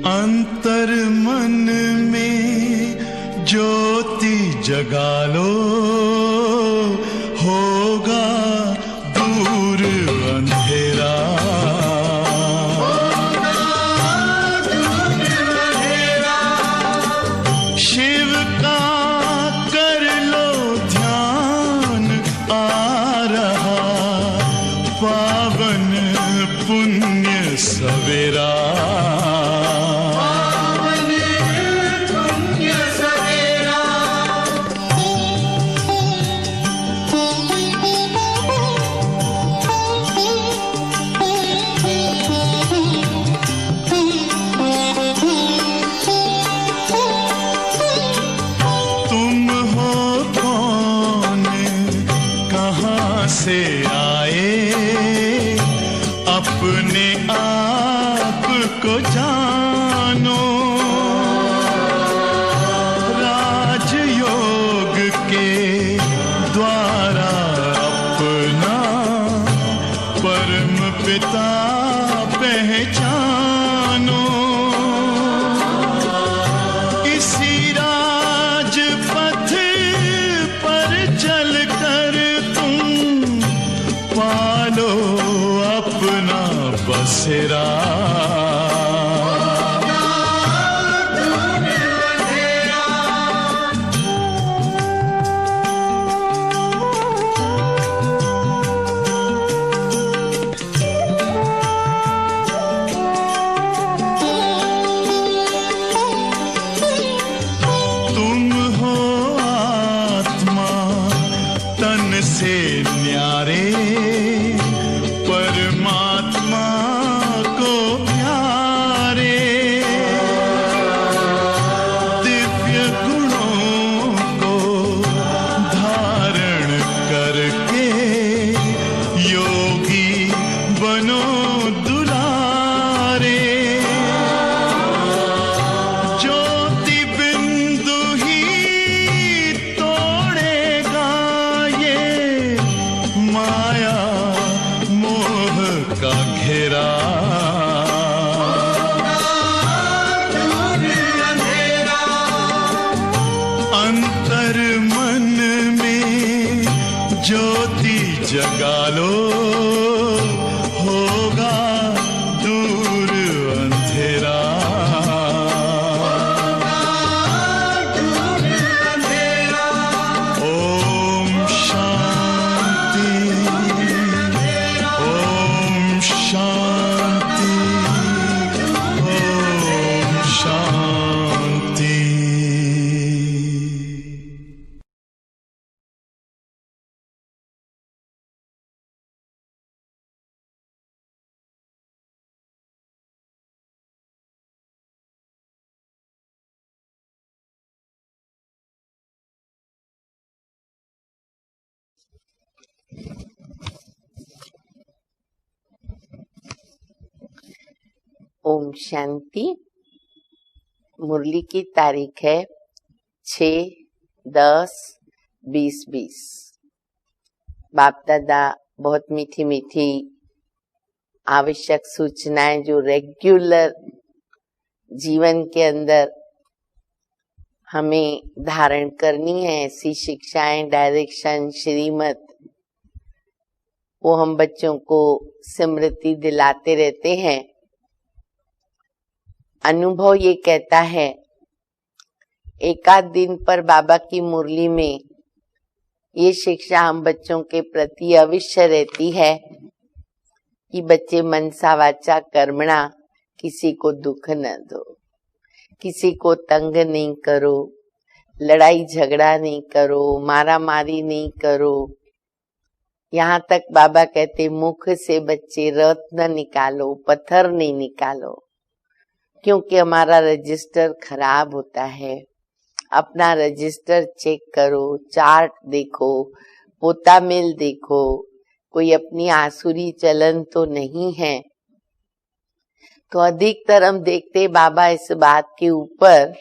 अंतर मन में ज्योति जगा लो, होगा दूर अंधेरा। शिव का कर लो ध्यान, आ रहा पावन पुण्य सवेरा। से आए अपने आप को जानो, राजयोग के द्वारा अपना परम पिता पहचानो। इसी राजपथ पर चलकर पालो अपना बसेरा। तुम हो आत्मा तन से न्यारे, परमात्मा को प्यारे। दिव्य गुणों को धारण करके योगी बनो दुलारे। ज्योति बिंदु ही तोड़ेगा ये माया का घेरा। अंतर मन में ज्योति जगा लो, होगा दूर अंधेरा। ओम शांति, ओम शांति, ओम शांति। ओम शांति। मुरली की तारीख है 6-10-2020। बाप दादा बहुत मीठी मीठी आवश्यक सूचनाएं जो रेगुलर जीवन के अंदर हमें धारण करनी है, ऐसी शिक्षाएं, डायरेक्शन, श्रीमत, वो हम बच्चों को स्मृति दिलाते रहते हैं। अनुभव ये कहता है, एकाध दिन पर बाबा की मुरली में ये शिक्षा हम बच्चों के प्रति अवश्य रहती है कि बच्चे मनसा वाचा कर्मणा किसी को दुख न दो, किसी को तंग नहीं करो, लड़ाई झगड़ा नहीं करो, मारा मारी नहीं करो। यहाँ तक बाबा कहते मुख से बच्चे रत्न निकालो, पत्थर नहीं निकालो, क्योंकि हमारा रजिस्टर खराब होता है। अपना रजिस्टर चेक करो, चार्ट देखो, पोता मिल देखो, कोई अपनी आसुरी चलन तो नहीं है। तो अधिकतर हम देखते बाबा इस बात के ऊपर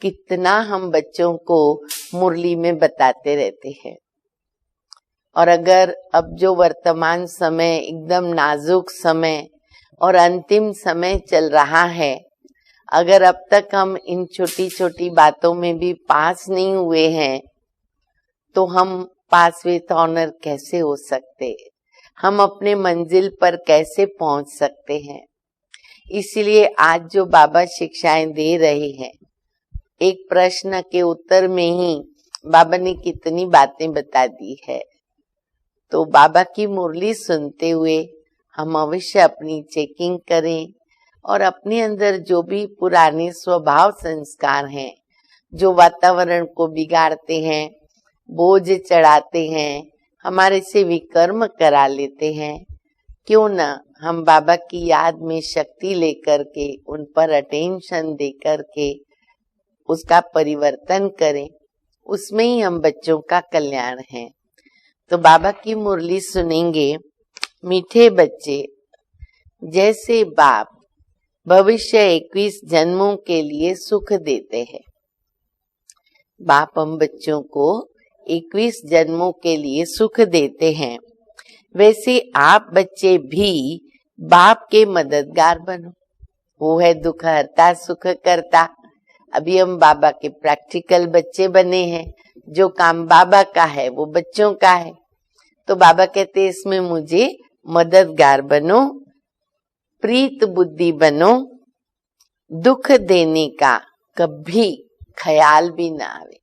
कितना हम बच्चों को मुरली में बताते रहते हैं। और अगर अब जो वर्तमान समय एकदम नाजुक समय और अंतिम समय चल रहा है, अगर अब तक हम इन छोटी छोटी बातों में भी पास नहीं हुए हैं तो हम पास विथ ऑनर कैसे हो सकते, हम अपने मंजिल पर कैसे पहुंच सकते हैं। इसलिए आज जो बाबा शिक्षाएं दे रहे हैं, एक प्रश्न के उत्तर में ही बाबा ने कितनी बातें बता दी है। तो बाबा की मुरली सुनते हुए हम अवश्य अपनी चेकिंग करें और अपने अंदर जो भी पुराने स्वभाव संस्कार हैं, जो वातावरण को बिगाड़ते हैं, बोझ चढ़ाते हैं, हमारे से विकर्म करा लेते हैं, क्यों ना हम बाबा की याद में शक्ति लेकर के उन पर अटेंशन देकर के उसका परिवर्तन करें। उसमें ही हम बच्चों का कल्याण है। तो बाबा की मुरली सुनेंगे। मीठे बच्चे, जैसे बाप भविष्य 21 जन्मों के लिए सुख देते हैं, बाप हम बच्चों को 21 जन्मों के लिए सुख देते हैं, वैसे आप बच्चे भी बाप के मददगार बनो। वो है दुख हरता सुख करता। अभी हम बाबा के प्रैक्टिकल बच्चे बने हैं, जो काम बाबा का है वो बच्चों का है। तो बाबा कहते हैं इसमें मुझे मददगार बनो, प्रीत बुद्धि बनो, दुख देने का कभी ख्याल भी ना आवे।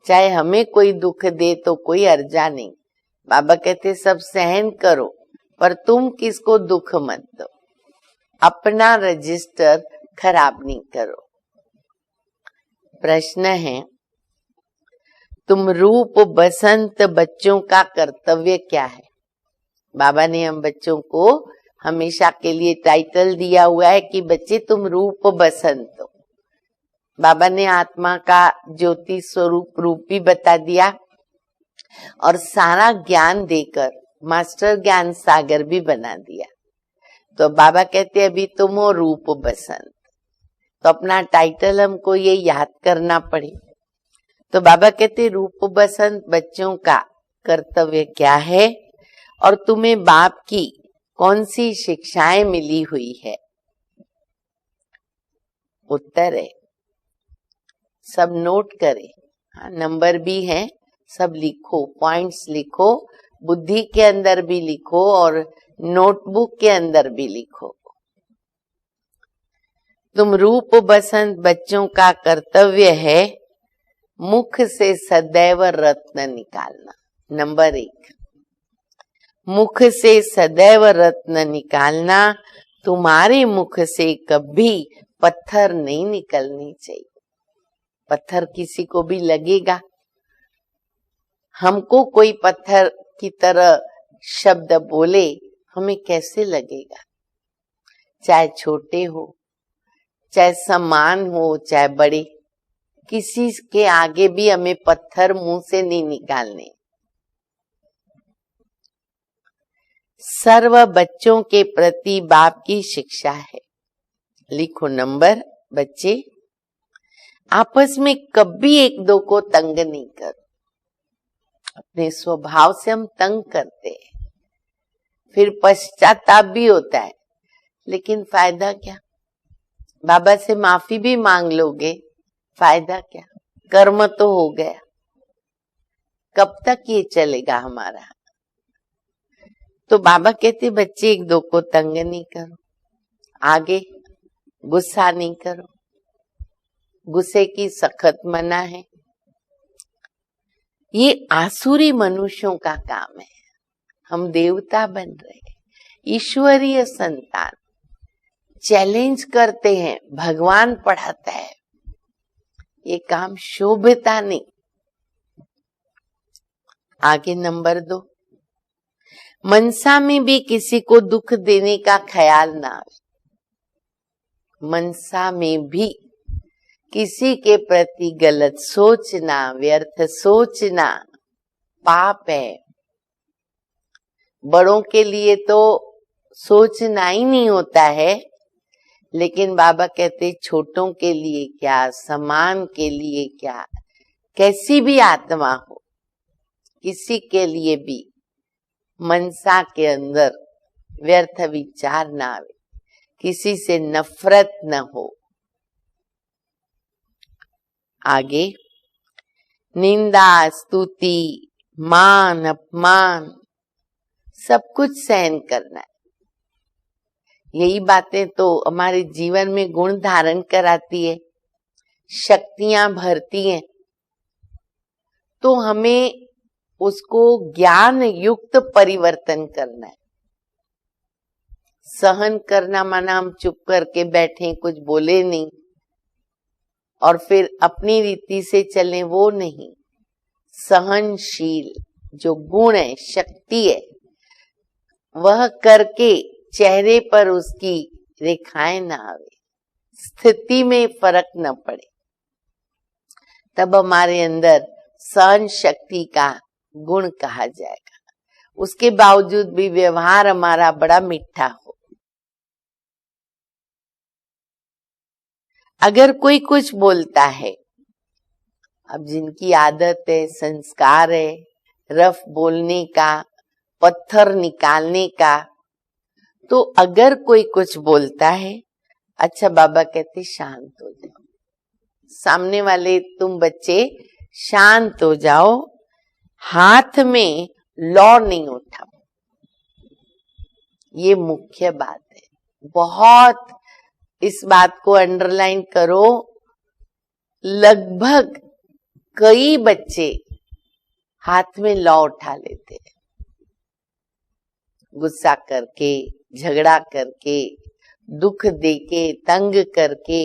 चाहे हमें कोई दुख दे तो कोई अर्जा नहीं। बाबा कहते सब सहन करो, पर तुम किसको दुख मत दो, अपना रजिस्टर खराब नहीं करो। प्रश्न है, तुम रूप बसंत बच्चों का कर्तव्य क्या है? बाबा ने हम बच्चों को हमेशा के लिए टाइटल दिया हुआ है कि बच्चे तुम रूप बसंत हो। बाबा ने आत्मा का ज्योति स्वरूप रूप भी बता दिया और सारा ज्ञान देकर मास्टर ज्ञान सागर भी बना दिया। तो बाबा कहते अभी तुम हो रूप बसंत। तो अपना टाइटल हमको ये याद करना पड़े। तो बाबा कहते रूप बसंत बच्चों का कर्तव्य क्या है और तुम्हें बाप की कौन सी शिक्षाएं मिली हुई है? उत्तर है, सब नोट करें। नंबर भी है, सब लिखो, पॉइंट्स लिखो, बुद्धि के अंदर भी लिखो और नोटबुक के अंदर भी लिखो। तुम रूप बसंत बच्चों का कर्तव्य है मुख से सदैव रत्न निकालना। नंबर 1, मुख से सदैव रत्न निकालना। तुम्हारे मुख से कभी पत्थर नहीं निकलनी चाहिए। पत्थर किसी को भी लगेगा, हमको कोई पत्थर की तरह शब्द बोले हमें कैसे लगेगा? चाहे छोटे हो, चाहे समान हो, चाहे बड़े, किसी के आगे भी हमें पत्थर मुंह से नहीं निकालने। सर्व बच्चों के प्रति बाप की शिक्षा है। लिखो नंबर। बच्चे, आपस में कभी एक दो को तंग नहीं करो। अपने स्वभाव से हम तंग करते हैं, फिर पश्चाताप भी होता है, लेकिन फायदा क्या? बाबा से माफी भी मांग लोगे, फायदा क्या? कर्म तो हो गया। कब तक ये चलेगा हमारा? तो बाबा कहते बच्चे एक दो को तंग नहीं करो, आगे गुस्सा नहीं करो। गुस्से की सख्त मना है। ये आसुरी मनुष्यों का काम है। हम देवता बन रहे हैं, ईश्वरीय संतान। चैलेंज करते हैं, भगवान पढ़ाता है, ये काम शोभता नहीं। आगे नंबर 2, मनसा में भी किसी को दुख देने का ख्याल ना आए। मनसा में भी किसी के प्रति गलत सोचना, व्यर्थ सोचना पाप है। बड़ों के लिए तो सोचना ही नहीं होता है, लेकिन बाबा कहते छोटों के लिए क्या, समान के लिए क्या, कैसी भी आत्मा हो, किसी के लिए भी मनसा के अंदर व्यर्थ विचार ना आवे, किसी से नफरत न हो, आगे निंदा स्तुति मान अपमान सब कुछ सहन करना है। यही बातें तो हमारे जीवन में गुण धारण कराती है, शक्तियां भरती हैं। तो हमें उसको ज्ञान युक्त परिवर्तन करना है। सहन करना माना हम चुप करके बैठे, कुछ बोले नहीं और फिर अपनी रीति से चलें, वो नहीं। सहनशील जो गुण है, शक्ति है, वह करके चेहरे पर उसकी रेखाएं ना आवे, स्थिति में फर्क न पड़े, तब हमारे अंदर सहन शक्ति का गुण कहा जाएगा। उसके बावजूद भी व्यवहार हमारा बड़ा मीठा हो। अगर कोई कुछ बोलता है, अब जिनकी आदत है, संस्कार है रफ बोलने का, पत्थर निकालने का, तो अगर कोई कुछ बोलता है, अच्छा बाबा कहते शांत हो जाओ, सामने वाले तुम बच्चे शांत हो जाओ, हाथ में लौ नहीं उठाओ। ये मुख्य बात है, बहुत इस बात को अंडरलाइन करो। लगभग कई बच्चे हाथ में लौ उठा लेते हैं, गुस्सा करके, झगड़ा करके, दुख देके, तंग करके।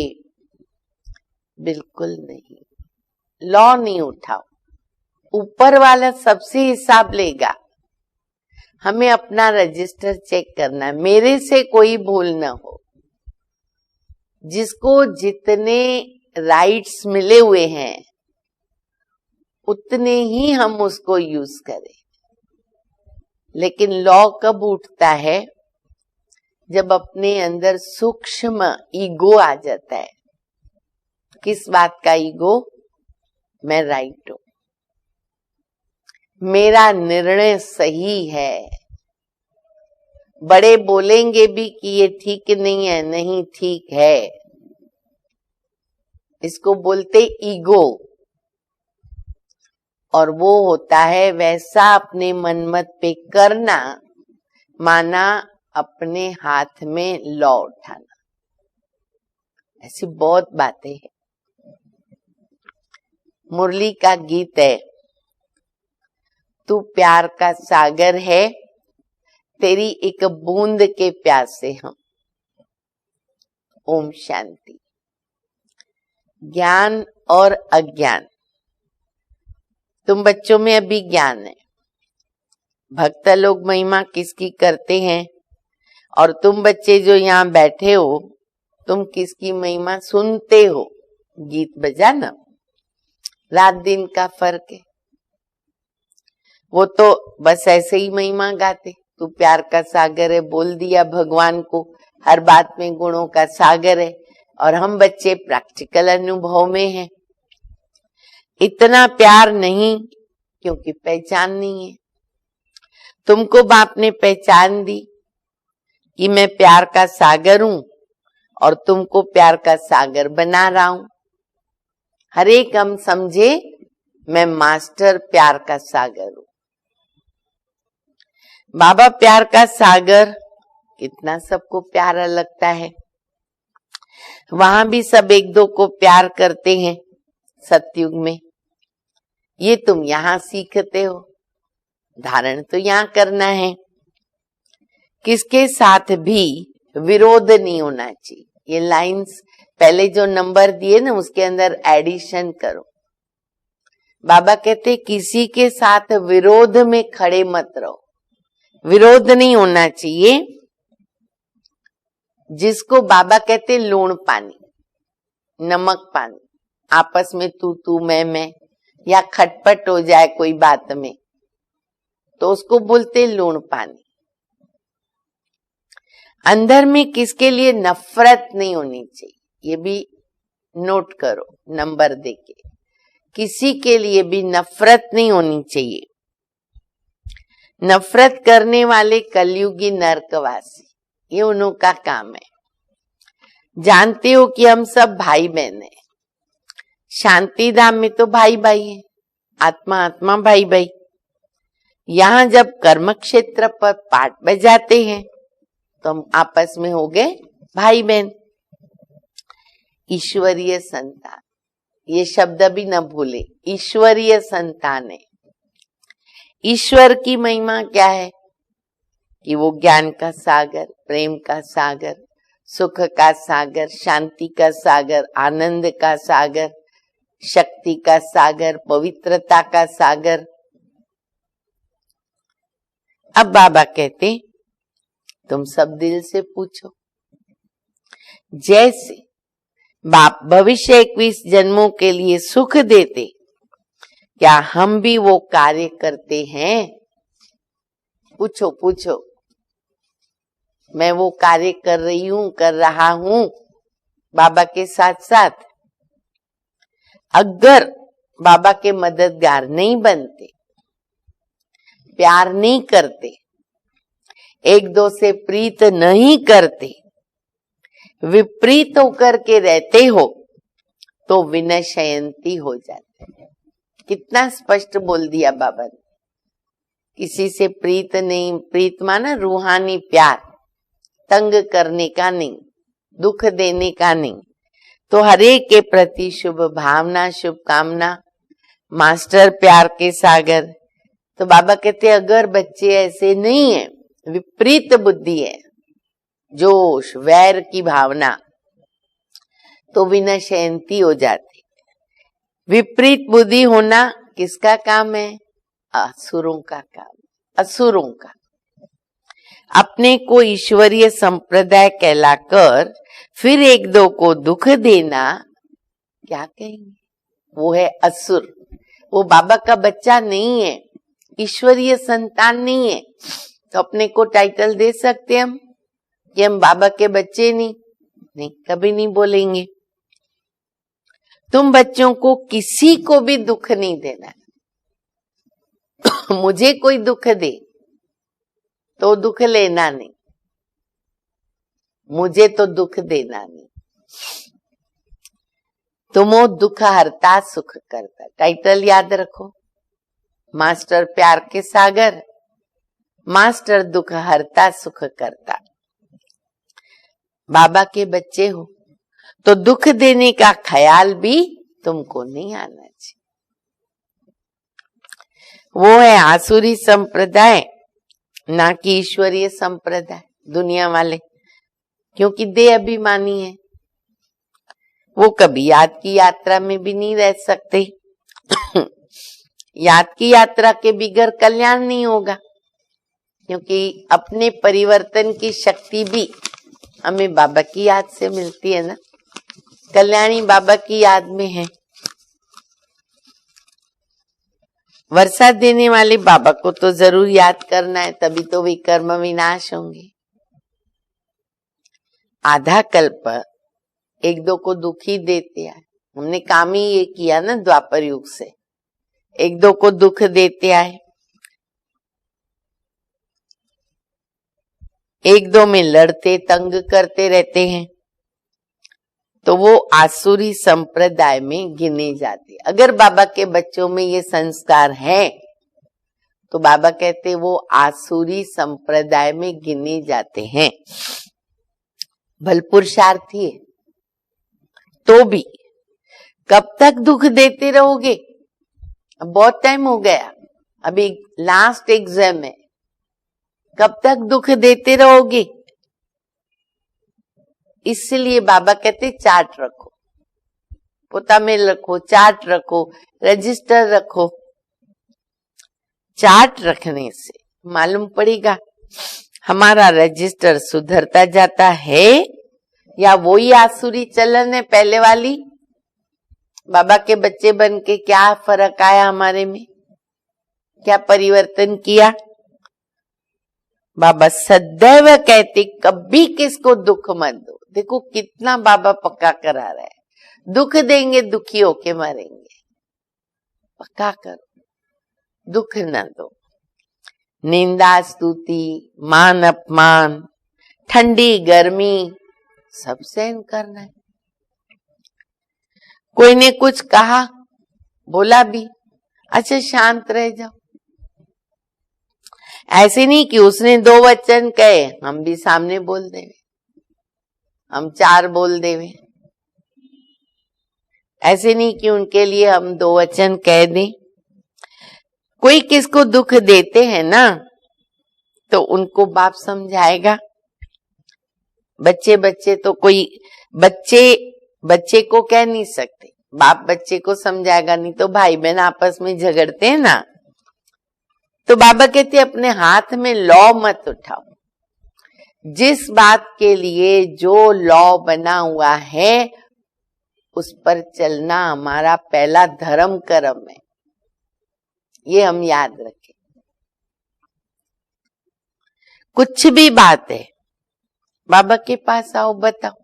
बिल्कुल नहीं, लौ नहीं उठाओ। ऊपर वाला सबसे हिसाब लेगा, हमें अपना रजिस्टर चेक करना है, मेरे से कोई भूल ना हो। जिसको जितने राइट्स मिले हुए हैं उतने ही हम उसको यूज करें। लेकिन लॉ कब उठता है? जब अपने अंदर सूक्ष्म ईगो आ जाता है। किस बात का ईगो? मैं राइट हूं, मेरा निर्णय सही है। बड़े बोलेंगे भी कि ये ठीक नहीं है, नहीं ठीक है, इसको बोलते ईगो। और वो होता है वैसा अपने मनमत पे करना, माना अपने हाथ में लौ उठाना। ऐसी बहुत बातें हैं। मुरली का गीत है, तू प्यार का सागर है, तेरी एक बूंद के प्यासे हम। ओम शांति। ज्ञान और अज्ञान, तुम बच्चों में अभी ज्ञान है। भक्त लोग महिमा किसकी करते हैं, और तुम बच्चे जो यहाँ बैठे हो, तुम किसकी महिमा सुनते हो? गीत बजा ना, रात दिन का फर्क है। वो तो बस ऐसे ही महिमा गाते, तू प्यार का सागर है, बोल दिया भगवान को, हर बात में गुणों का सागर है। और हम बच्चे प्रैक्टिकल अनुभव में हैं। इतना प्यार नहीं, क्योंकि पहचान नहीं है। तुमको बाप ने पहचान दी कि मैं प्यार का सागर हूं, और तुमको प्यार का सागर बना रहा हूं। हर एक हम समझे मैं मास्टर प्यार का सागर हूं। बाबा प्यार का सागर, कितना सबको प्यारा लगता है। वहां भी सब एक दो को प्यार करते हैं सतयुग में। ये तुम यहां सीखते हो, धारण तो यहां करना है। किसके साथ भी विरोध नहीं होना चाहिए। ये लाइंस पहले जो नंबर दिए ना, उसके अंदर एडिशन करो। बाबा कहते किसी के साथ विरोध में खड़े मत रहो, विरोध नहीं होना चाहिए। जिसको बाबा कहते लूण पानी, नमक पानी, आपस में तू मैं, या खटपट हो जाए कोई बात में, तो उसको बोलते लूण पानी। अंदर में किसके लिए नफरत नहीं होनी चाहिए, ये भी नोट करो नंबर देके। किसी के लिए भी नफरत नहीं होनी चाहिए। नफरत करने वाले कलयुगी नरकवासी, ये उन्हों का काम है। जानते हो कि हम सब भाई बहन हैं, शांति धाम में तो भाई भाई है, आत्मा आत्मा भाई भाई। यहाँ जब कर्म क्षेत्र पर पाठ बजाते हैं तो हम आपस में हो गए भाई बहन। ईश्वरीय संतान, ये शब्द भी न भूले, ईश्वरीय संतान है। ईश्वर की महिमा क्या है कि वो ज्ञान का सागर, प्रेम का सागर, सुख का सागर, शांति का सागर, आनंद का सागर, शक्ति का सागर, पवित्रता का सागर। अब बाबा कहते तुम सब दिल से पूछो, जैसे बाप भविष्य 21 जन्मों के लिए सुख देते, क्या हम भी वो कार्य करते हैं? पूछो पूछो। मैं वो कार्य कर रही हूं, कर रहा हूं बाबा के साथ साथ। अगर बाबा के मददगार नहीं बनते, प्यार नहीं करते, एक दो से प्रीत नहीं करते, विपरीत होकर के रहते हो तो विनशयंती हो जाते हैं। कितना स्पष्ट बोल दिया बाबा ने। किसी से प्रीत नहीं, प्रीत माना रूहानी प्यार, तंग करने का नहीं, दुख देने का नहीं। तो हरेक के प्रति शुभ भावना, शुभकामना, मास्टर प्यार के सागर। तो बाबा कहते अगर बच्चे ऐसे नहीं है, विपरीत बुद्धि है, जोश वैर की भावना, तो विनशयंती हो जाती। विपरीत बुद्धि होना किसका काम है? असुरों का काम, असुरों का। अपने को ईश्वरीय संप्रदाय कहलाकर फिर एक दो को दुख देना, क्या कहेंगे? वो है असुर। वो बाबा का बच्चा नहीं है, ईश्वरीय संतान नहीं है। तो अपने को टाइटल दे सकते हम कि हम बाबा के बच्चे नहीं, कभी नहीं बोलेंगे। तुम बच्चों को किसी को भी दुख नहीं देना। मुझे कोई दुख दे तो दुख लेना नहीं, मुझे तो दुख देना नहीं। तुमो दुख हरता सुख करता। टाइटल याद रखो, मास्टर प्यार के सागर, मास्टर दुख हरता सुख करता। बाबा के बच्चे हो तो दुख देने का ख्याल भी तुमको नहीं आना चाहिए। वो है आसुरी संप्रदाय, ना कि ईश्वरीय संप्रदाय। दुनिया वाले क्योंकि देह अभिमानी है, वो कभी याद की यात्रा में भी नहीं रह सकते। याद की यात्रा के बिगैर कल्याण नहीं होगा, क्योंकि अपने परिवर्तन की शक्ति भी हमें बाबा की याद से मिलती है ना। कल्याणी बाबा की याद में है। वर्षा देने वाले बाबा को तो जरूर याद करना है, तभी तो विकर्म विनाश होंगे। आधा कल्प एक दो को दुखी देते आए, हमने काम ही ये किया ना द्वापर युग से, एक दो को दुख देते आए। एक दो में लड़ते तंग करते रहते हैं, तो वो आसुरी संप्रदाय में गिने जाते। अगर बाबा के बच्चों में ये संस्कार है तो बाबा कहते वो आसुरी संप्रदाय में गिने जाते हैं। भलपुरुषार्थी है तो भी कब तक दुख देते रहोगे? अब बहुत टाइम हो गया, अभी लास्ट एग्जाम है, कब तक दुख देते रहोगे? इसलिए बाबा कहते चार्ट रखो, पोता में रखो, चार्ट रखो, रजिस्टर रखो। चार्ट रखने से मालूम पड़ेगा हमारा रजिस्टर सुधरता जाता है या वही आसुरी चलन है पहले वाली। बाबा के बच्चे बन के क्या फर्क आया हमारे में, क्या परिवर्तन किया? बाबा सदैव कहते कभी किसको दुख मत दो। देखो कितना बाबा पक्का करा रहा है, दुख देंगे दुखी होके मरेंगे। पक्का करो, दुख न दो। निंदा स्तुति, मान अपमान, ठंडी गर्मी सब सहन करना है। कोई ने कुछ कहा, बोला भी, अच्छा शांत रह जाओ। ऐसे नहीं कि उसने 2 वचन कहे हम भी सामने बोल देवे, हम 4 बोल देवे। ऐसे नहीं कि उनके लिए हम 2 वचन कह दें। कोई किसको दुख देते हैं ना, तो उनको बाप समझाएगा। बच्चे तो कोई बच्चे को कह नहीं सकते, बाप बच्चे को समझाएगा नहीं। तो भाई बहन आपस में झगड़ते हैं ना, तो बाबा कहते अपने हाथ में लॉ मत उठाओ। जिस बात के लिए जो लॉ बना हुआ है उस पर चलना हमारा पहला धर्म कर्म है, ये हम याद रखें। कुछ भी बात है, बाबा के पास आओ, बताओ।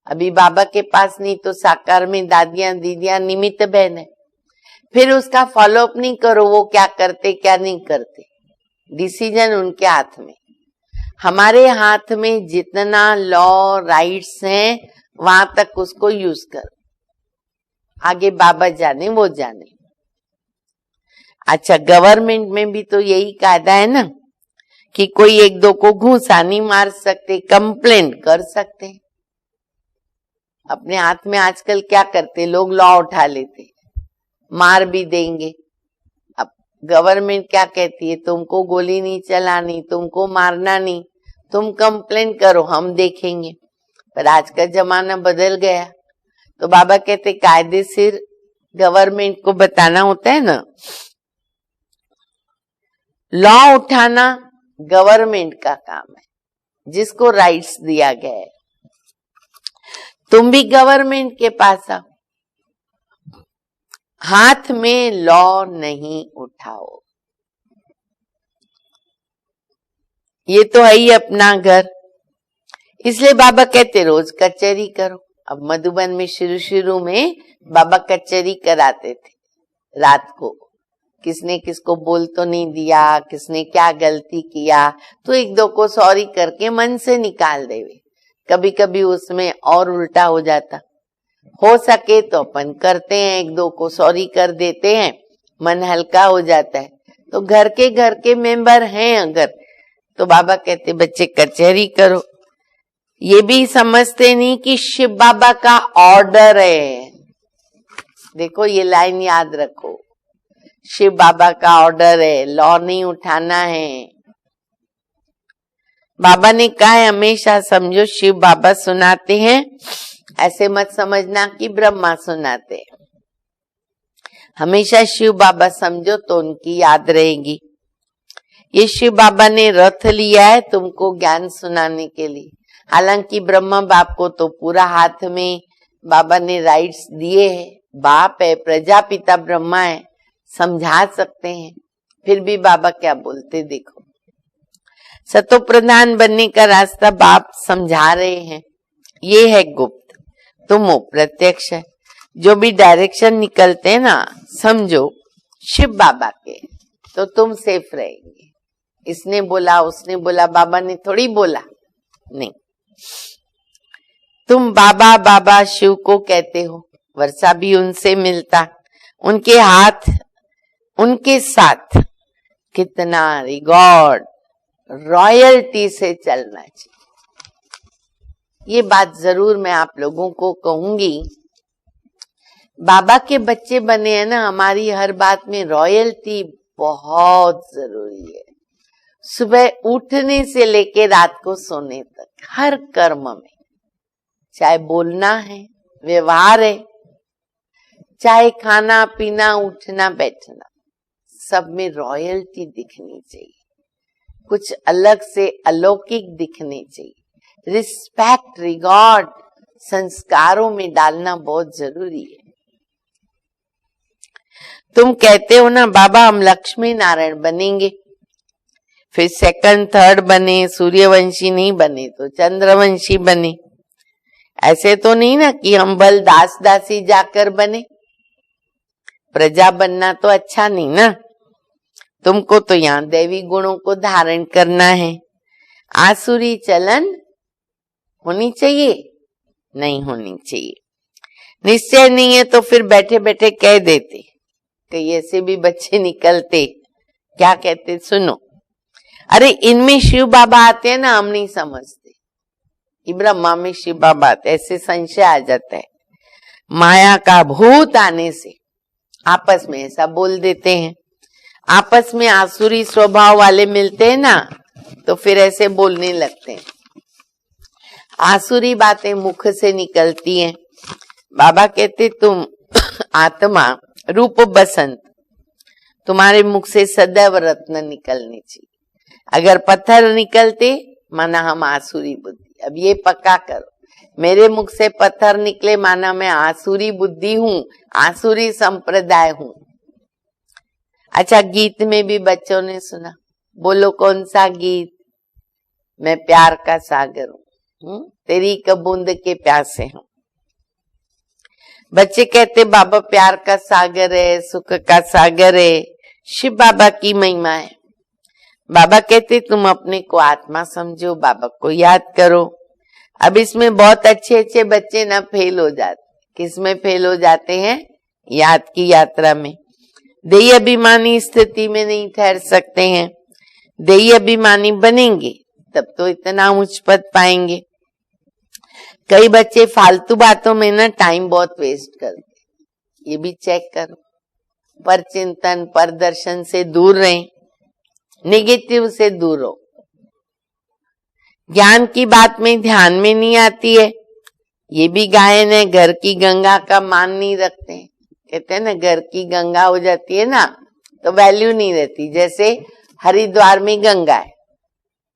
अभी बाबा के पास नहीं तो साकार में दादियां दीदियां निमित्त बहन है, फिर उसका फॉलो अप नहीं करो, वो क्या करते क्या नहीं करते, डिसीजन उनके हाथ में। हमारे हाथ में जितना लॉ राइट्स हैं वहां तक उसको यूज करो, आगे बाबा जाने वो जाने। अच्छा, गवर्नमेंट में भी तो यही कायदा है ना कि कोई 1-2 को घूंसा नहीं मार सकते, कंप्लेंट कर सकते। अपने हाथ में आजकल क्या करते लोग, लॉ उठा लेते, मार भी देंगे। अब गवर्नमेंट क्या कहती है, तुमको गोली नहीं चलानी, तुमको मारना नहीं, तुम कंप्लेंट करो, हम देखेंगे। पर आज का जमाना बदल गया, तो बाबा कहते कायदेशीर गवर्नमेंट को बताना होता है ना। लॉ उठाना गवर्नमेंट का काम है, जिसको राइट्स दिया गया है। तुम भी गवर्नमेंट के पास आओ, हाथ में लॉ नहीं उठाओ। ये तो है ही अपना घर, इसलिए बाबा कहते रोज कचहरी करो। अब मधुबन में शुरू में बाबा कचहरी कराते थे रात को, किसने किसको बोल तो नहीं दिया, किसने क्या गलती किया, तो 1-2 को सॉरी करके मन से निकाल देवे। कभी कभी उसमें और उल्टा हो जाता, हो सके तो अपन करते हैं, 1-2 को सॉरी कर देते हैं, मन हल्का हो जाता है। तो घर के मेंबर हैं अगर, तो बाबा कहते बच्चे कचहरी करो। ये भी समझते नहीं कि शिव बाबा का ऑर्डर है। देखो ये लाइन याद रखो, शिव बाबा का ऑर्डर है, लॉ नहीं उठाना है। बाबा ने कहा है हमेशा समझो शिव बाबा सुनाते हैं, ऐसे मत समझना कि ब्रह्मा सुनाते हैं। हमेशा शिव बाबा समझो तो उनकी याद रहेगी। ये शिव बाबा ने रथ लिया है तुमको ज्ञान सुनाने के लिए। हालांकि ब्रह्मा बाप को तो पूरा हाथ में बाबा ने राइट्स दिए हैं, बाप है, प्रजापिता ब्रह्मा है, समझा सकते हैं। फिर भी बाबा क्या बोलते देखो, सतो प्रधान बनने का रास्ता बाप समझा रहे हैं। ये है गुप्त, तुम हो प्रत्यक्ष है। जो भी डायरेक्शन निकलते हैं ना, समझो शिव बाबा के, तो तुम सेफ रहेंगे। इसने बोला उसने बोला, बाबा ने थोड़ी बोला, नहीं। तुम बाबा बाबा शिव को कहते हो, वर्षा भी उनसे मिलता, उनके हाथ उनके साथ कितना रिगॉर्ड रॉयल्टी से चलना चाहिए। ये बात जरूर मैं आप लोगों को कहूंगी। बाबा के बच्चे बने हैं ना, हमारी हर बात में रॉयल्टी बहुत जरूरी है। सुबह उठने से लेके रात को सोने तक, हर कर्म में, चाहे बोलना है, व्यवहार है, चाहे खाना पीना उठना बैठना, सब में रॉयल्टी दिखनी चाहिए, कुछ अलग से अलौकिक दिखने चाहिए। रिस्पेक्ट, रिगॉर्ड संस्कारों में डालना बहुत जरूरी है। तुम कहते हो ना बाबा हम लक्ष्मी नारायण बनेंगे, फिर 2nd 3rd बने, सूर्यवंशी नहीं बने तो चंद्रवंशी बने। ऐसे तो नहीं ना कि हम बल दास दासी जाकर बने। प्रजा बनना तो अच्छा नहीं ना, तुमको तो यहाँ दैवी गुणों को धारण करना है। आसुरी चलन होनी चाहिए, नहीं होनी चाहिए। निश्चय नहीं है तो फिर बैठे बैठे कह देते, कई ऐसे भी बच्चे निकलते, क्या कहते सुनो, अरे इनमें शिव बाबा आते हैं ना, हम नहीं समझते, ये ब्रह्मा में शिव बाबा आते, ऐसे संशय आ जाता है। माया का भूत आने से आपस में ऐसा बोल देते हैं। आपस में आसुरी स्वभाव वाले मिलते हैं ना, तो फिर ऐसे बोलने लगते हैं, आसुरी बातें मुख से निकलती हैं। बाबा कहते तुम आत्मा रूप बसंत, तुम्हारे मुख से सदैव रत्न निकलने चाहिए। अगर पत्थर निकलते माना हम आसुरी बुद्धि। अब ये पक्का करो, मेरे मुख से पत्थर निकले माना मैं आसुरी बुद्धि हूँ, आसुरी संप्रदाय हूँ। अच्छा, गीत में भी बच्चों ने सुना, बोलो कौन सा गीत? मैं प्यार का सागर हूँ, तेरी एक बूंद के प्यासे हूँ। बच्चे कहते बाबा प्यार का सागर है, सुख का सागर है, शिव बाबा की महिमा है। बाबा कहते तुम अपने को आत्मा समझो, बाबा को याद करो। अब इसमें बहुत अच्छे अच्छे बच्चे ना फेल हो जाते। किसमें फेल हो जाते हैं? याद की यात्रा में। देही अभिमानी स्थिति में नहीं ठहर सकते हैं। देही अभिमानी बनेंगे तब तो इतना उच्च पद पाएंगे। कई बच्चे फालतू बातों में ना टाइम बहुत वेस्ट करते, ये भी चेक करो। पर चिंतन पर दर्शन से दूर रहें, नेगेटिव से दूर हो। ज्ञान की बात में ध्यान में नहीं आती है, ये भी गायन है। घर की गंगा का मान नहीं रखते हैं, कहते हैं ना घर की गंगा हो जाती है ना तो वैल्यू नहीं रहती। जैसे हरिद्वार में गंगा है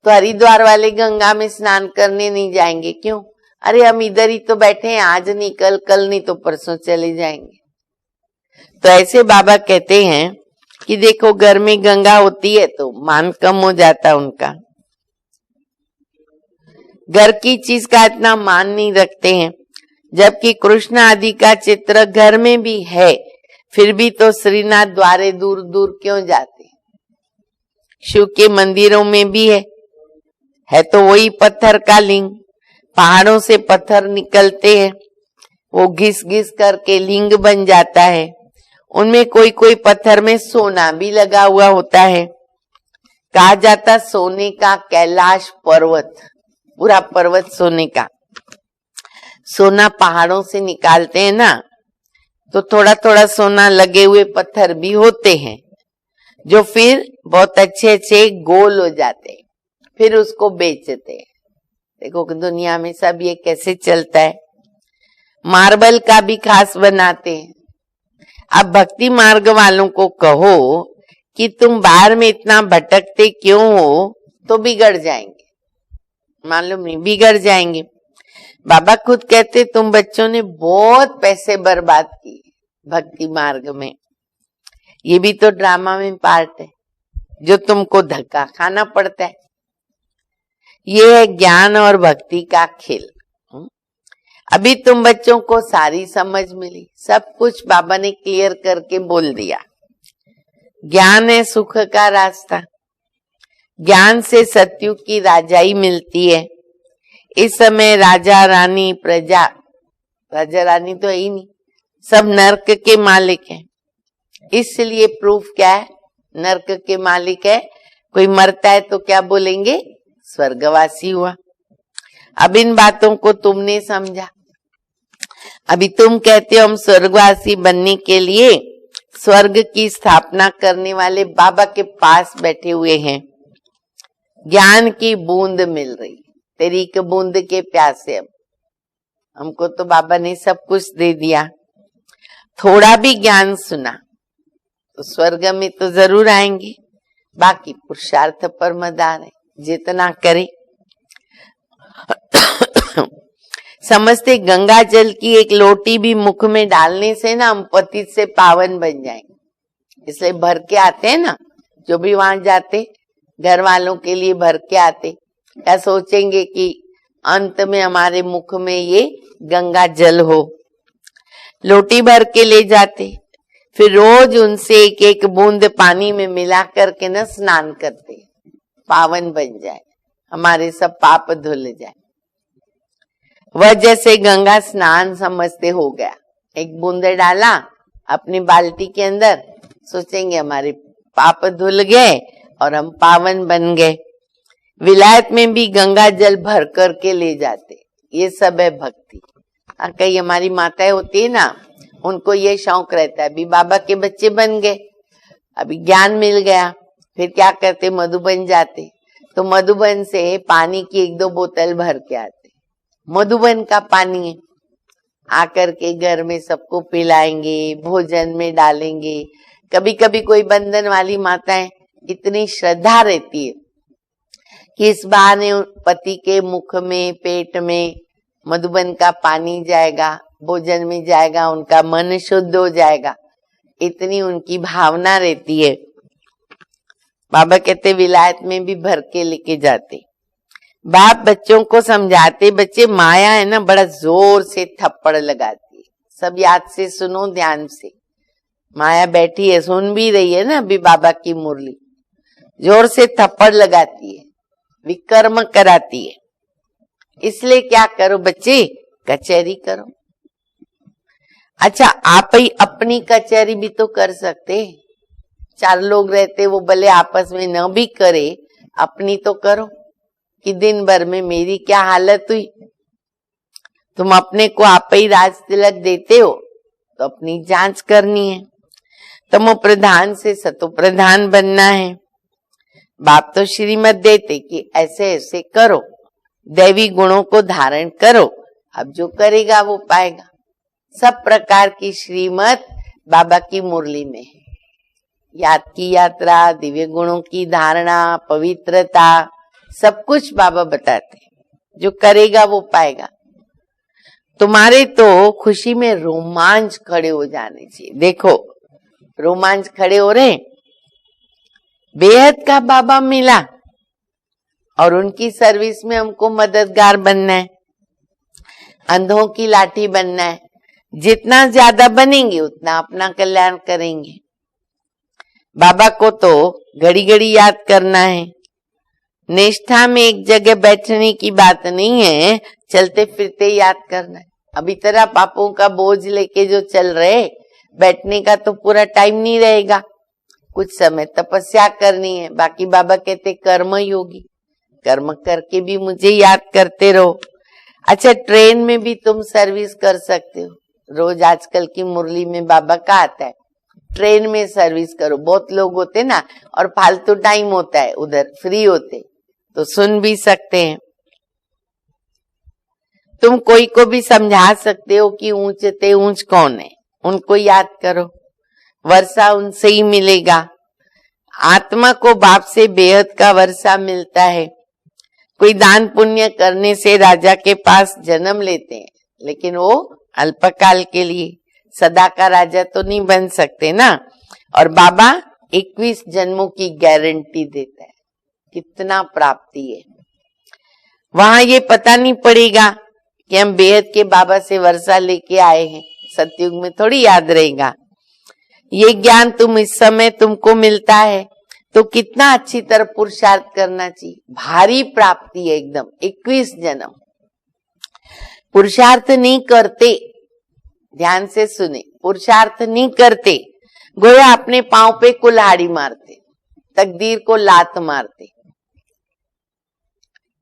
तो हरिद्वार वाले गंगा में स्नान करने नहीं जाएंगे, क्यों? अरे हम इधर ही तो बैठे हैं, आज नहीं कल नहीं तो परसों चले जाएंगे। तो ऐसे बाबा कहते हैं कि देखो घर में गंगा होती है तो मान कम हो जाता उनका। घर की चीज का इतना मान नहीं रखते हैं, जबकि कृष्ण आदि का चित्र घर में भी है, फिर भी तो श्रीनाथ द्वारे दूर दूर क्यों जाते? शिव के मंदिरों में भी है तो वही पत्थर का लिंग। पहाड़ों से पत्थर निकलते हैं, वो घिस घिस करके लिंग बन जाता है। उनमें कोई कोई पत्थर में सोना भी लगा हुआ होता है। कहा जाता सोने का कैलाश पर्वत, पूरा पर्वत सोने का। सोना पहाड़ों से निकालते हैं ना तो थोड़ा थोड़ा सोना लगे हुए पत्थर भी होते हैं, जो फिर बहुत अच्छे अच्छे गोल हो जाते हैं, फिर उसको बेचते हैं। देखो दुनिया में सब ये कैसे चलता है। मार्बल का भी खास बनाते हैं। अब भक्ति मार्ग वालों को कहो कि तुम बाहर में इतना भटकते क्यों हो, तो बिगड़ जाएंगे, मालूम नहीं बिगड़ जाएंगे। बाबा खुद कहते तुम बच्चों ने बहुत पैसे बर्बाद किए भक्ति मार्ग में। ये भी तो ड्रामा में पार्ट है जो तुमको धक्का खाना पड़ता है। ये है ज्ञान और भक्ति का खेल। अभी तुम बच्चों को सारी समझ मिली, सब कुछ बाबा ने क्लियर करके बोल दिया। ज्ञान है सुख का रास्ता। ज्ञान से सतयुग की राजाई मिलती है। इस समय राजा रानी प्रजा, राजा रानी तो है ही नहीं, सब नर्क के मालिक हैं। इसलिए प्रूफ क्या है? नर्क के मालिक है। कोई मरता है तो क्या बोलेंगे? स्वर्गवासी हुआ। अब इन बातों को तुमने समझा। अभी तुम कहते हो हम स्वर्गवासी बनने के लिए स्वर्ग की स्थापना करने वाले बाबा के पास बैठे हुए हैं। ज्ञान की बूंद मिल रही, तेरी एक बूंद के प्यासे। अब हमको तो बाबा ने सब कुछ दे दिया। थोड़ा भी ज्ञान सुना तो स्वर्ग में तो जरूर आएंगे। बाकी पुरुषार्थ पर मदार है, जितना करे। समझते गंगा जल की एक लोटी भी मुख में डालने से ना हम पतित से पावन बन जाएंगे। इसलिए भर के आते हैं ना, जो भी वहां जाते घर वालों के लिए भर के आते। क्या सोचेंगे कि अंत में हमारे मुख में ये गंगा जल हो। लोटी भर के ले जाते, फिर रोज उनसे एक एक बूंद पानी में मिला करके न स्नान करते, पावन बन जाए, हमारे सब पाप धुल जाए। वह जैसे गंगा स्नान समझते हो गया। एक बूंदे डाला अपनी बाल्टी के अंदर, सोचेंगे हमारे पाप धुल गए और हम पावन बन गए। विलायत में भी गंगा जल भर करके ले जाते, ये सब है भक्ति। कई हमारी माताएं होती है ना, उनको ये शौक रहता है, अभी बाबा के बच्चे बन गए, अभी ज्ञान मिल गया, फिर क्या करते, मधुबन जाते, तो मधुबन से पानी की 1-2 बोतल भर के आते। मधुबन का पानी है, आकर के घर में सबको पिलाएंगे, भोजन में डालेंगे। कभी कभी कोई बंधन वाली माताएं, इतनी श्रद्धा रहती है कि इस बहाने पति के मुख में, पेट में मधुबन का पानी जाएगा, भोजन में जाएगा, उनका मन शुद्ध हो जाएगा, इतनी उनकी भावना रहती है। बाबा कहते विलायत में भी भर के लेके जाते। बाप बच्चों को समझाते, बच्चे माया है ना, बड़ा जोर से थप्पड़ लगाती है। सब याद से सुनो, ध्यान से। माया बैठी है, सुन भी रही है ना अभी बाबा की मुरली, जोर से थप्पड़ लगाती है, विकर्म कराती है। इसलिए क्या करो बच्चे, कचहरी करो। अच्छा, आप ही अपनी कचहरी भी तो कर सकते। 4 लोग रहते, वो भले आपस में न भी करे, अपनी तो करो कि दिन भर में मेरी क्या हालत हुई। तुम अपने को आप ही राज तिलक देते हो तो अपनी जांच करनी है। तमो प्रधान से सतो प्रधान बनना है। बाप तो श्रीमत देते कि ऐसे ऐसे करो, दैवी गुणों को धारण करो, अब जो करेगा वो पाएगा। सब प्रकार की श्रीमत बाबा की मुरली में है। याद की यात्रा, दिव्य गुणों की धारणा, पवित्रता, सब कुछ बाबा बताते हैं। जो करेगा वो पाएगा। तुम्हारे तो खुशी में रोमांच खड़े हो जाने चाहिए। देखो, रोमांच खड़े हो रहे, बेहद का बाबा मिला और उनकी सर्विस में हमको मददगार बनना है, अंधों की लाठी बनना है। जितना ज्यादा बनेंगे उतना अपना कल्याण करेंगे। बाबा को तो घड़ी घड़ी याद करना है। निष्ठा में एक जगह बैठने की बात नहीं है, चलते फिरते याद करना है। अभी तरह पापों का बोझ लेके जो चल रहे, बैठने का तो पूरा टाइम नहीं रहेगा। कुछ समय तपस्या करनी है। बाकी बाबा कहते कर्म योगी, कर्म करके भी मुझे याद करते रहो। अच्छा, ट्रेन में भी तुम सर्विस कर सकते हो। रोज आजकल की मुरली में बाबा का आता है, ट्रेन में सर्विस करो। बहुत लोग होते ना, और फालतू टाइम होता है, उधर फ्री होते तो सुन भी सकते हैं। तुम कोई को भी समझा सकते हो कि ऊंचते ऊंच कौन है, उनको याद करो, वर्षा उनसे ही मिलेगा। आत्मा को बाप से बेहद का वर्षा मिलता है। कोई दान पुण्य करने से राजा के पास जन्म लेते हैं, लेकिन वो अल्पकाल के लिए, सदा का राजा तो नहीं बन सकते ना। और बाबा 21 जन्मों की गारंटी देता है। कितना प्राप्ति है वहां, ये पता नहीं पड़ेगा कि हम बेहद के बाबा से वर्षा लेके आए हैं। सतयुग में थोड़ी याद रहेगा। ये ज्ञान तुम इस समय तुमको मिलता है तो कितना अच्छी तरह पुरुषार्थ करना चाहिए। भारी प्राप्ति है एकदम। 21 जन्म पुरुषार्थ नहीं करते, ध्यान से सुने, पुरुषार्थ नहीं करते, गोया अपने पांव पे कुल्हाड़ी मारते, तकदीर को लात मारते।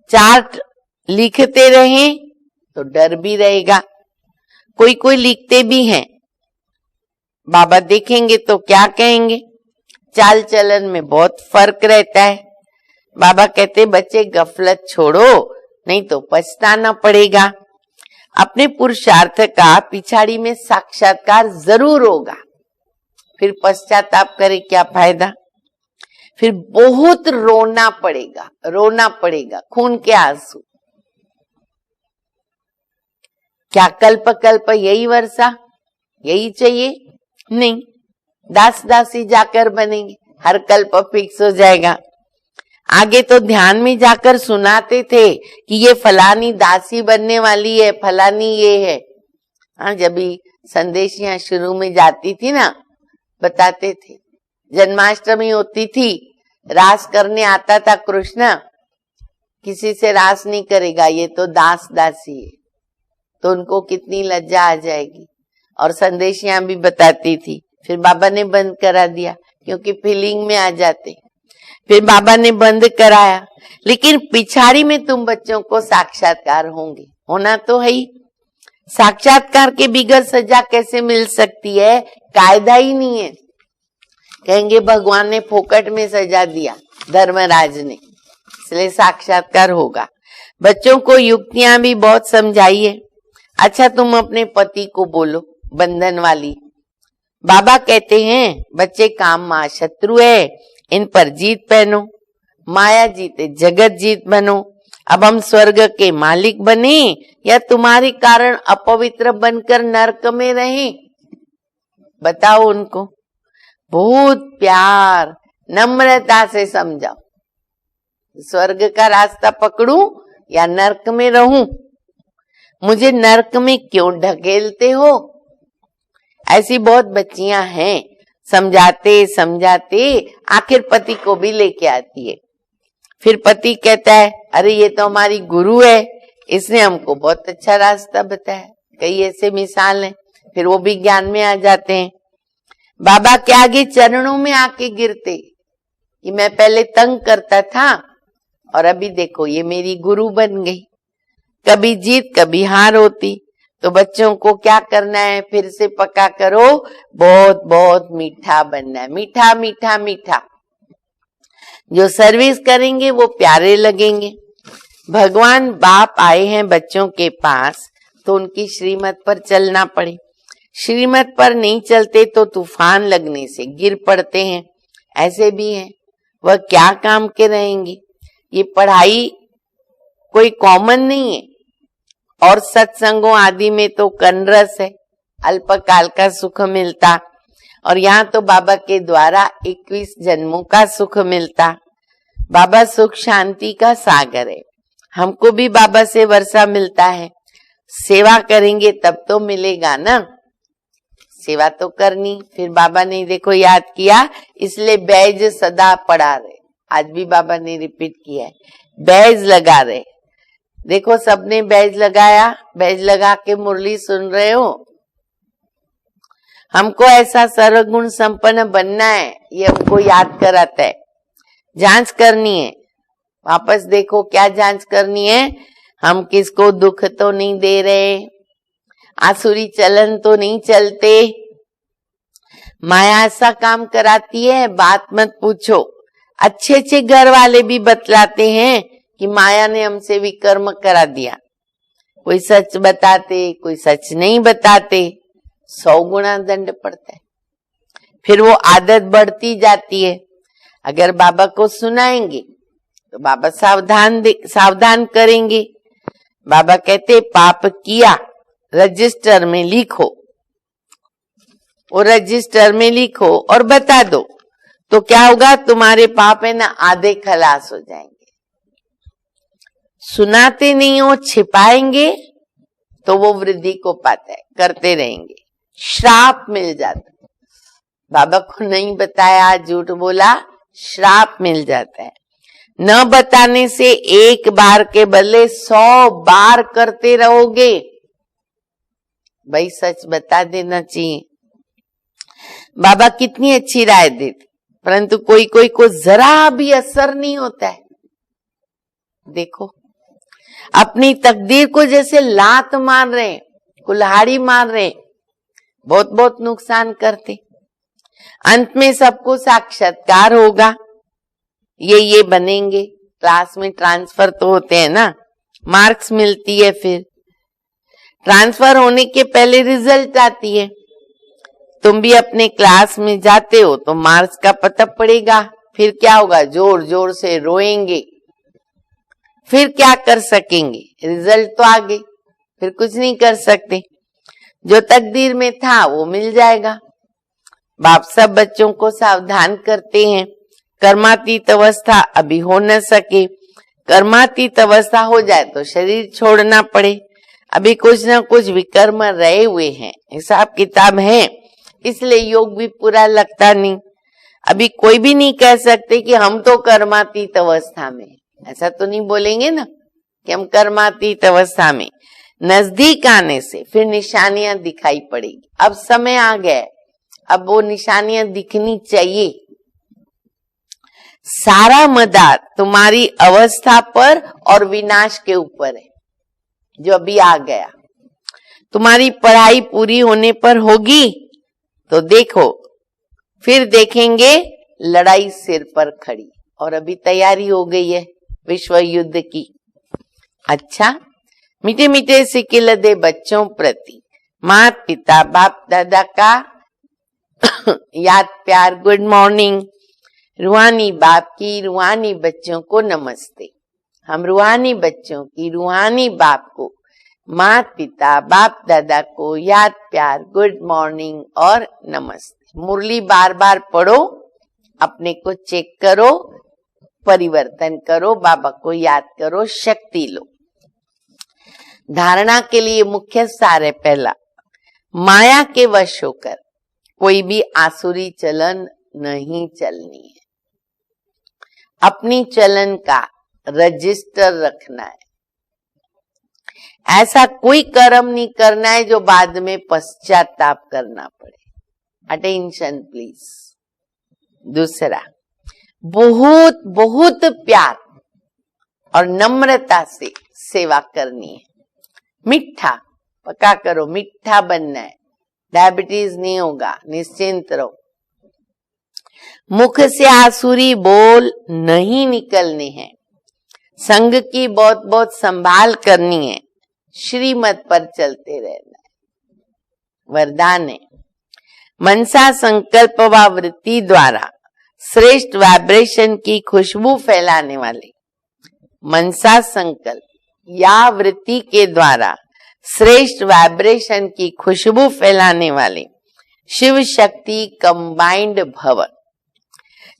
चार्ट लिखते रहे तो डर भी रहेगा। कोई कोई लिखते भी हैं, बाबा देखेंगे तो क्या कहेंगे। चाल चलन में बहुत फर्क रहता है। बाबा कहते बच्चे गफलत छोड़ो, नहीं तो पछताना पड़ेगा। अपने पुरुषार्थ का पिछाड़ी में साक्षात्कार जरूर होगा, फिर पश्चाताप करे क्या फायदा। फिर बहुत रोना पड़ेगा, रोना पड़ेगा, खून के आंसू। क्या कल्प कल्प यही वर्षा, यही चाहिए? नहीं, दास दासी जाकर बनेंगे, हर कल्प फिक्स हो जाएगा। आगे तो ध्यान में जाकर सुनाते थे कि ये फलानी दासी बनने वाली है, फलानी ये है। हाँ, जब भी संदेश यहाँ शुरू में जाती थी ना, बताते थे। जन्माष्टमी होती थी, रास करने आता था कृष्ण, किसी से रास नहीं करेगा, ये तो दास दासी है। तो उनको कितनी लज्जा आ जाएगी। और संदेशियां भी बताती थी। फिर बाबा ने बंद करा दिया क्योंकि फीलिंग में आ जाते। फिर बाबा ने बंद कराया, लेकिन पिछाड़ी में तुम बच्चों को साक्षात्कार होंगे, होना तो है ही। साक्षात्कार के बिगैर सजा कैसे मिल सकती है? कायदा ही नहीं है। कहेंगे भगवान ने फोकट में सजा दिया, धर्मराज ने, इसलिए साक्षात्कार होगा। बच्चों को युक्तियां भी बहुत समझाइए। अच्छा, तुम अपने पति को बोलो, बंधन वाली। बाबा कहते हैं बच्चे काम मां शत्रु है, इन पर जीत पहनो, माया जीते जगत जीत बनो। अब हम स्वर्ग के मालिक बने या तुम्हारे कारण अपवित्र बनकर नरक में रहें? बताओ उनको। बहुत प्यार नम्रता से समझाओ, स्वर्ग का रास्ता पकड़ूं या नरक में रहूं? मुझे नरक में क्यों ढकेलते हो? ऐसी बहुत बच्चियां हैं, समझाते समझाते आखिर पति को भी लेके आती है। फिर पति कहता है अरे ये तो हमारी गुरु है, इसने हमको बहुत अच्छा रास्ता बताया। कई ऐसे मिसाल हैं। फिर वो भी ज्ञान में आ जाते हैं। बाबा के आगे चरणों में आके गिरते कि मैं पहले तंग करता था और अभी देखो ये मेरी गुरु बन गई। कभी जीत कभी हार होती, तो बच्चों को क्या करना है? फिर से पक्का करो, बहुत बहुत मीठा बनना है। मीठा मीठा मीठा। जो सर्विस करेंगे वो प्यारे लगेंगे। भगवान बाप आए हैं बच्चों के पास, तो उनकी श्रीमत पर चलना पड़े। श्रीमत पर नहीं चलते तो तूफान लगने से गिर पड़ते हैं। ऐसे भी हैं, वह क्या काम के रहेंगे। ये पढ़ाई कोई कॉमन नहीं है, और सत्संगों आदि में तो कनरस है, अल्पकाल का सुख मिलता, और यहाँ तो बाबा के द्वारा 21 जन्मों का सुख मिलता। बाबा सुख शांति का सागर है। हमको भी बाबा से वर्षा मिलता है। सेवा करेंगे तब तो मिलेगा ना, सेवा तो करनी। फिर बाबा ने देखो याद किया, इसलिए बैज सदा पढ़ा रहे। आज भी बाबा ने रिपीट किया है, बैज लगा रहे। देखो सबने बैज लगाया, बैज लगा के मुरली सुन रहे हो। हमको ऐसा सर्वगुण संपन्न बनना है, ये हमको याद कराता है। जांच करनी है, वापस देखो क्या जांच करनी है। हम किसको दुख तो नहीं दे रहे, आसुरी चलन तो नहीं चलते। माया ऐसा काम कराती है, बात मत पूछो। अच्छे अच्छे घर वाले भी बतलाते हैं कि माया ने हमसे विकर्म करा दिया। कोई सच बताते, कोई सच नहीं बताते, 100 गुना दंड पड़ता है। फिर वो आदत बढ़ती जाती है। अगर बाबा को सुनाएंगे तो बाबा सावधान करेंगे। बाबा कहते पाप किया रजिस्टर में लिखो, वो रजिस्टर में लिखो और बता दो, तो क्या होगा? तुम्हारे पाप है ना आधे खलास हो जाएंगे। सुनाते नहीं हो, छिपाएंगे तो वो वृद्धि को पाता है, करते रहेंगे, श्राप मिल जाता है। बाबा को नहीं बताया, झूठ बोला, श्राप मिल जाता है। न बताने से एक बार के बदले 100 बार करते रहोगे। भाई सच बता देना चाहिए। बाबा कितनी अच्छी राय देते, परंतु कोई कोई को जरा भी असर नहीं होता है। देखो अपनी तकदीर को जैसे लात मार रहे, कुल्हाड़ी मार रहे, बहुत बहुत नुकसान करते। अंत में सबको साक्षात्कार होगा, ये बनेंगे। क्लास में ट्रांसफर तो होते हैं ना, मार्क्स मिलती है। फिर ट्रांसफर होने के पहले रिजल्ट आती है। तुम भी अपने क्लास में जाते हो तो मार्क्स का पता पड़ेगा। फिर क्या होगा? जोर जोर से रोएंगे। फिर क्या कर सकेंगे? रिजल्ट तो आ गई, फिर कुछ नहीं कर सकते। जो तकदीर में था वो मिल जाएगा। बाप सब बच्चों को सावधान करते हैं। कर्मातीत अवस्था अभी हो न सके, कर्मातीत अवस्था हो जाए तो शरीर छोड़ना पड़े। अभी कुछ ना कुछ विकर्म रहे हुए हैं, हिसाब किताब है, इसलिए योग भी पूरा लगता नहीं। अभी कोई भी नहीं कह सकते कि हम तो कर्मातीत अवस्था में, ऐसा तो नहीं बोलेंगे ना कि हम कर्मातीत अवस्था में। नजदीक आने से फिर निशानियां दिखाई पड़ेगी। अब समय आ गया है, अब वो निशानियां दिखनी चाहिए। सारा मदार तुम्हारी अवस्था पर और विनाश के ऊपर है, जो अभी आ गया। तुम्हारी पढ़ाई पूरी होने पर होगी तो देखो, फिर देखेंगे लड़ाई सिर पर खड़ी, और अभी तैयारी हो गई है विश्व युद्ध की। अच्छा, मीठे मीठे सिक्के दे बच्चों प्रति माता पिता बाप दादा का याद प्यार, गुड मॉर्निंग। रूहानी बाप की रूहानी बच्चों को नमस्ते। हम रूहानी बच्चों की रूहानी बाप को, माता पिता बाप दादा को याद प्यार, गुड मॉर्निंग और नमस्ते। मुरली बार बार पढ़ो, अपने को चेक करो, परिवर्तन करो, बाबा को याद करो, शक्ति लो। धारणा के लिए मुख्य सार है पहला, माया के वश होकर कोई भी आसुरी चलन नहीं चलनी है। अपनी चलन का रजिस्टर रखना है। ऐसा कोई कर्म नहीं करना है जो बाद में पश्चाताप करना पड़े। Attention please. दूसरा, बहुत बहुत प्यार और नम्रता से सेवा करनी है। मीठा पक्का करो, मीठा बनना है, डायबिटीज नहीं होगा, निश्चिंत रहो। मुख से आसुरी बोल नहीं निकलने हैं। संग की बहुत बहुत संभाल करनी है। श्रीमत पर चलते रहना है। वरदान है, मनसा संकल्प व वृत्ति द्वारा श्रेष्ठ वाइब्रेशन की खुशबू फैलाने वाले, मनसा संकल्प या वृत्ति के द्वारा श्रेष्ठ वाइब्रेशन की खुशबू फैलाने वाले शिव शक्ति कंबाइंड भव।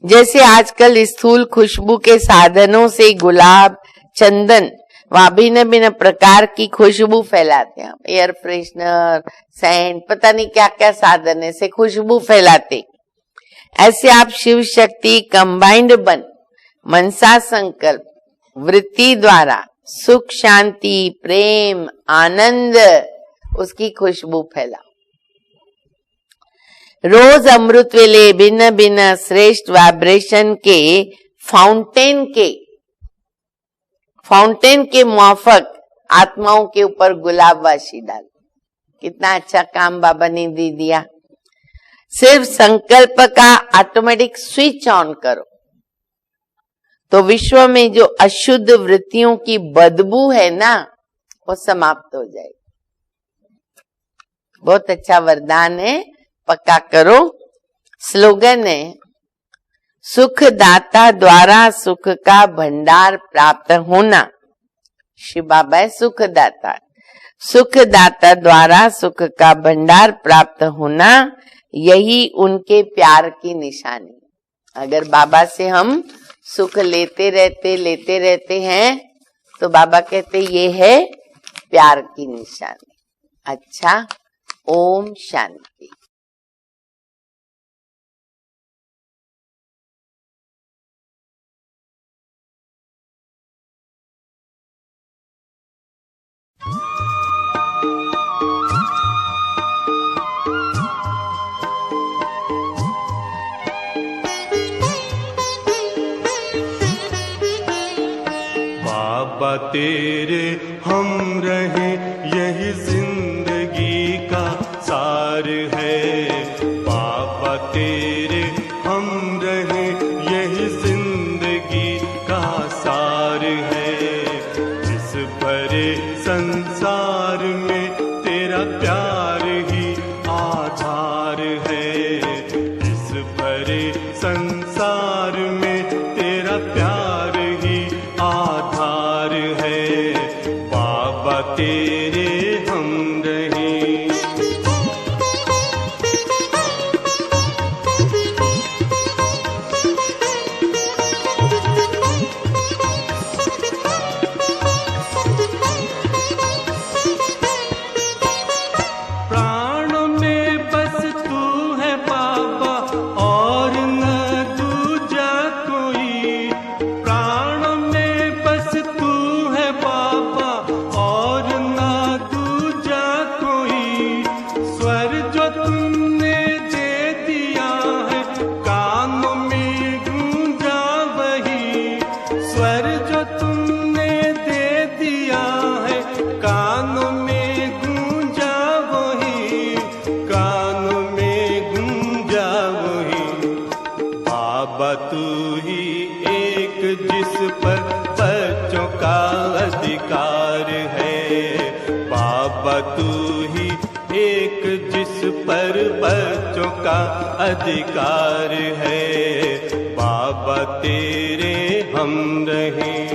जैसे आजकल स्थूल खुशबू के साधनों से गुलाब, चंदन व भिन्न भिन्न प्रकार की खुशबू फैलाते हैं, एयर फ्रेशनर, सेंट, पता नहीं क्या क्या साधन है से खुशबू फैलाते, ऐसे आप शिव शक्ति कंबाइंड बन मनसा संकल्प वृत्ति द्वारा सुख, शांति, प्रेम, आनंद उसकी खुशबू फैलाओ। रोज अमृत वेले भिन्न भिन्न श्रेष्ठ वाइब्रेशन के फाउंटेन के माफक आत्माओं के ऊपर गुलाब वाशी डाल। कितना अच्छा काम बाबा ने दे दिया। सिर्फ संकल्प का ऑटोमेटिक स्विच ऑन करो तो विश्व में जो अशुद्ध वृत्तियों की बदबू है ना, वो समाप्त हो जाएगी। बहुत अच्छा वरदान है, पक्का करो। स्लोगन है, सुख दाता द्वारा सुख का भंडार प्राप्त होना। शिव बाबा है सुख दाता, सुख दाता द्वारा सुख का भंडार प्राप्त होना, यही उनके प्यार की निशानी। अगर बाबा से हम सुख लेते रहते हैं तो बाबा कहते ये है प्यार की निशानी। अच्छा, ओम शांति। बाबा तेरे हम रहे, यही जिंदगी का सार है। बाबा तेरे हम रहे, यही जिंदगी का सार है। इस भरे संसार में तेरा प्यार ही आधार है। इस भरे संसार में तेरा प्यार ही आधार है। बाबा तेरे हम रहे। बाबा तू ही एक जिस पर बच्चों का अधिकार है, बाबा तू ही एक जिस पर बच्चों का अधिकार है, बाबा तेरे हम रहें।